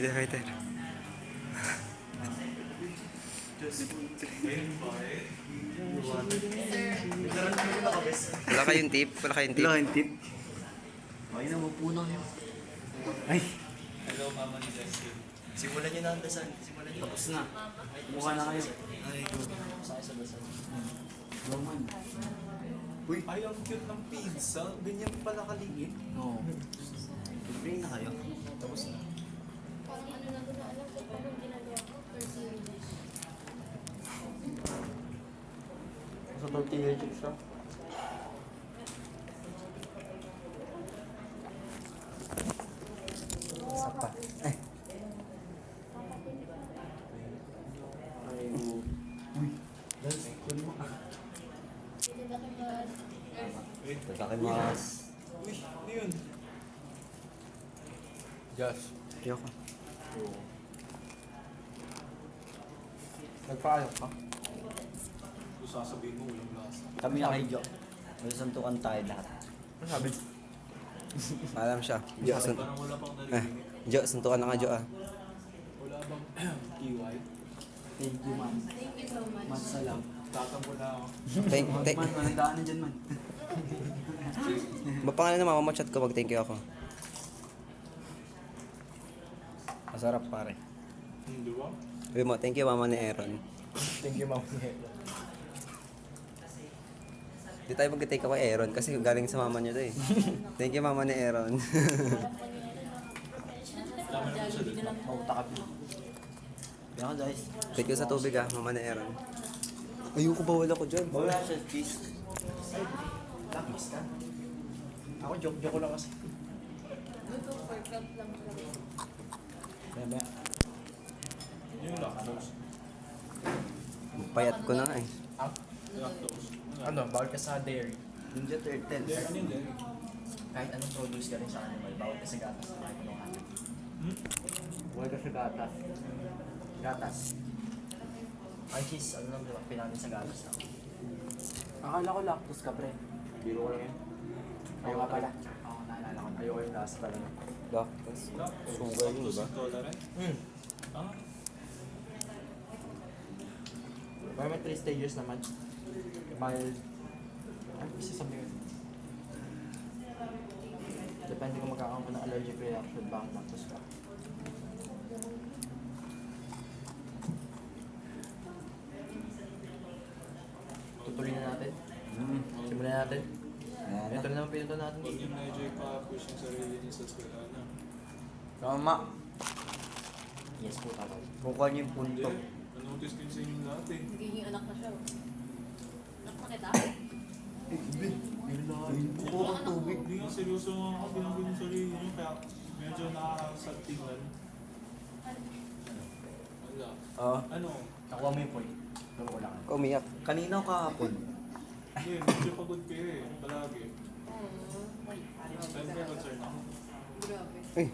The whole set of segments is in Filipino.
Waiter. Wala kayong tip? Wala kayong tip? Wala kayong tip? Ay, namupunan yun. Ay. Hello, mama ni Justin. Simulan niyo na ang dasal. Simulan niyo. Tapos na. Mukha na kayo. Ay, good. Sakay sa dasal. Roman. Uy, ay, ang cute ng pizza. Ganyan pala kaliit. Oo. Bring na kayo. Tapos na. Parang ano na ko na alam kung paano ginagawa ko. Tortilla dish. Sa tortilla chips siya. Isa pa. Eh. Ay, uy. That's cool mo. Hindi na kayo Tatakimas. Uy, ano yun? Josh. Ayoko. Nagpaalam ka? Kung sasabihin mo, walang lasa. Kami na kay Jo. May suntukan tayo lahat. Ano sabi? Alam siya. Jo, Parang wala pang narinig. Jo, suntukan na nga Jo ah. Wala bang kiway? Thank you, ma'am. Thank you so much. Man, salam. Tatampo na ako. Man, walang daanan dyan, man. Mapangalan na mama mo, chat ko, mag-thank you ako. Masarap pare. Di ba? Sabi mo, thank you mama ni Aaron. Thank you, ma'am. Di tayo mag-take ako kay Aaron kasi galing sa mama niya to eh. Thank you mama ni Aaron. Mauta ka po. Kaya guys. Thank you sa tubig ah, mama ni Aaron. Ayoko bawal ako dyan. Wala siya, cheese. Lapis ka. Ako, joke ko lang kasi. Luto for club lang siya. Kaya Yung lactose. Payat ko na nga eh. Lactose. Ano, bawal ka sa dairy. Ninja Turtles. Ano yung dairy? Kahit anong produce ka rin sa animal, bawal ka sa gatas na kahit anong animal. Huwag ka sa gatas. Gatas. Ang cheese, ano lang, pinamin sa gatas na. Akala ko lactose ka, pre. Biro ko lang yan. Ayaw nga pala. Oo, naalala ko. Ayoko yung lasa talaga. Lactose. Sugar yun Lactose ba? intolerant? Ah? Pero may 3 stages naman. Mild. Ano kasi sabihin? Depende kung magkakaroon ka ng allergic reaction ba ang lactose ka. Tutuloy na natin. Simulan natin. Ito na naman pinunta natin. Huwag yung medyo ipa-push yung sarili niya sa eskwelahan. Tama. Yes po, tama. Kukuha niyo yung Hindi. punto. Nanotice ko yun sa inyo dati. Nagiging anak na siya. Anak na kita. Kukuha kang tubig. Hindi nga seryoso nga ako binanggo yung sarili niyo. Kaya medyo nakakasatingan. Wala. Oo. Ano? Nakuha mo yung point. Pero wala ka. Umiyak. Kanina o kahapon? Hindi, medyo pagod kayo eh. Palagi. Oo. Siyempre concern ako. Grabe. Ay,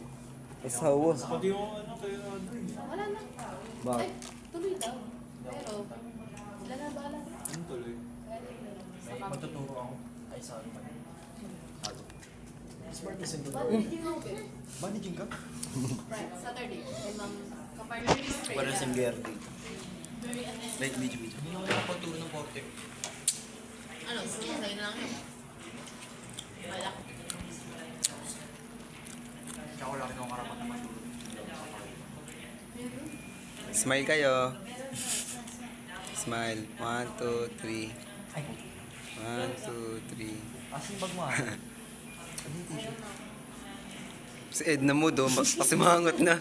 asawa. Pati yung ano kayo ano eh. Wala na. Bakit? Ay, tuloy daw. Pero, sila na bala. Ano tuloy? May magtuturo ako. Ay, sorry. Smart is in Managing ka? Right, Saturday. Kay Ma'am Kapartner ni Ma'am Wala Freya. siyang gerdi. Very ano. Wait, medyo. Hindi ako nakapagturo ng korte. Ano, sa'yo na lang yun. Wala. Kaya wala rin akong karapat na matulog. Smile kayo. Smile. 1, 2, 3. 1, 2, 3. Asin bag mo ah. Ano yung t-shirt? Si Edna mo do, kasi mangot na.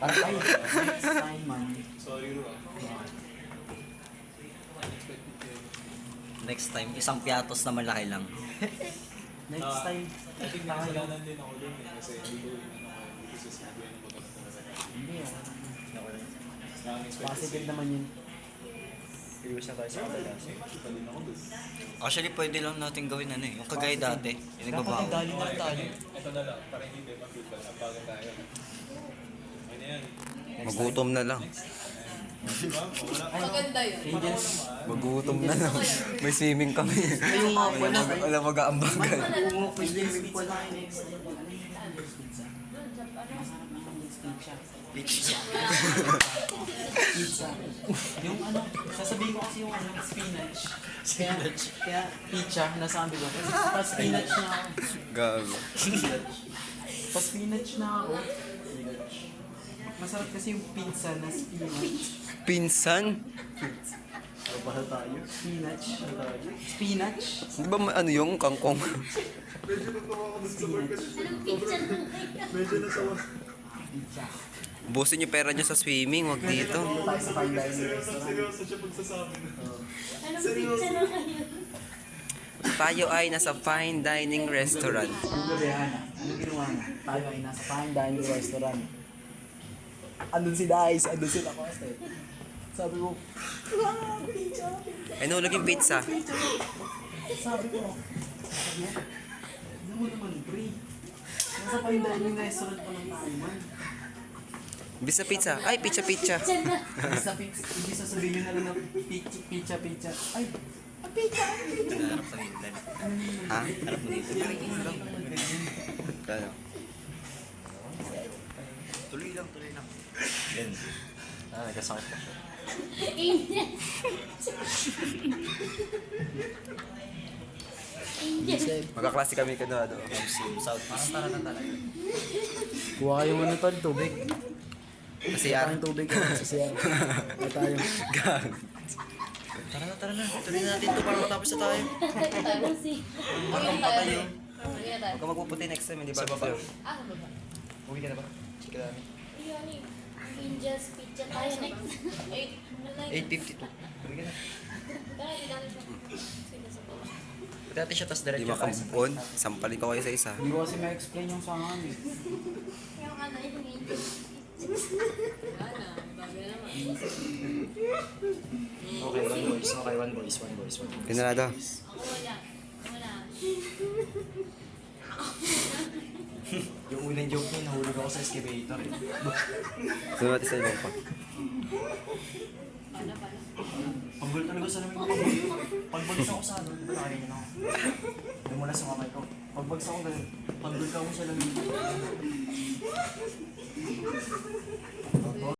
Para tayo. Next time, man. Sorry Ro. Next time, isang piatos na malaki lang. Next time. I think nakasalanan din ako dun eh. Kasi hindi ko hindi ko sasabihin ng maganda talaga. Hindi, Na-unexpected positive naman yun. Iwas na tayo sa kadalas. Kita din ako dun. Actually, pwede lang natin gawin ano eh. Yung kagaya dati. Yung nagbabago. galing lang tayo. Ito na lang, para hindi mag-feedback. Ang bago tayo. Ano yan? Magutom na lang. Diba? Wala ka Maganda yun. Angels. Magutom na lang. May swimming kami. Ayun nga pala. Wala mag-aambagan. Oo, pwede. Wala kayo next time. Pizza. Pizza. Pizza. Yung ano, sasabihin ko kasi yung ano, spinach. Kaya pizza, nasabi ko. Pa-spinach na ako. Gago. Pa-spinach na ako. Masarap kasi yung pizza na spinach. Pinsan? Ano ba tayo? Spinach. Spinach. Di ba ano yung kangkong? Pizza. Busin yung pera nyo sa swimming, wag dito. Tayo sa fine dining restaurant. Seryoso siya pagsasabi na. Anong pizza na kayo? Tayo ay nasa fine dining restaurant. Google Rihanna. Ano ginawa mo? Tayo ay nasa fine dining restaurant. Andun si Dice, andun si Lacoste. Sabi ko, pizza. Ay, nahulog yung pizza. Sabi ko, ano mo naman, pre? Nasa fine dining restaurant pa lang tayo, man. Bis na pizza. Ay, pizza. Sa pizza, hindi sasabihin nyo na lang na pizza. Ay, pizza. Ha? Kaya. Tuloy lang. Yan. Nagkasakit ka. Angel. Angel. Magkaklase kami kanado. Southeast. Tara na talaga. Kuha kayo muna tol, tubig. Kasi Kuha kayong tubig sa siya. Kuha tayo. Gang. Tara na. Tuloy na natin to para matapos na tayo. Tayo si. Parang patay yun. Kaya tayo. Huwag ka magpuputi next time, hindi ba? Sa baba. Ah, sa baba. Uwi ka na ba? Chika namin. Ayun eh. Angel's pizza tayo next. 8:52. Uwi ka na. Tara, di natin siya. Sige, sa baba. Pati natin siya, tas Di diretso tayo sa makampon. Sampalin ko kayo sa isa. Hindi ko kasi ma-explain yung sa akin eh. Yung ano, yung Angel's Okay, one voice. Okay, one voice. Pinarado. Ako wala. Wala. Yung unang joke niya, nahulog ako sa excavator eh. Sunod natin sa ibang pa. Paano? Panggol talaga sa lamin ko. Pagbagsak ako sa ano, di ba nakaya niyo na ako? Lumula sa kamay ko. Pagbagsak ko ganun, panggol ka ako sa lamin ko.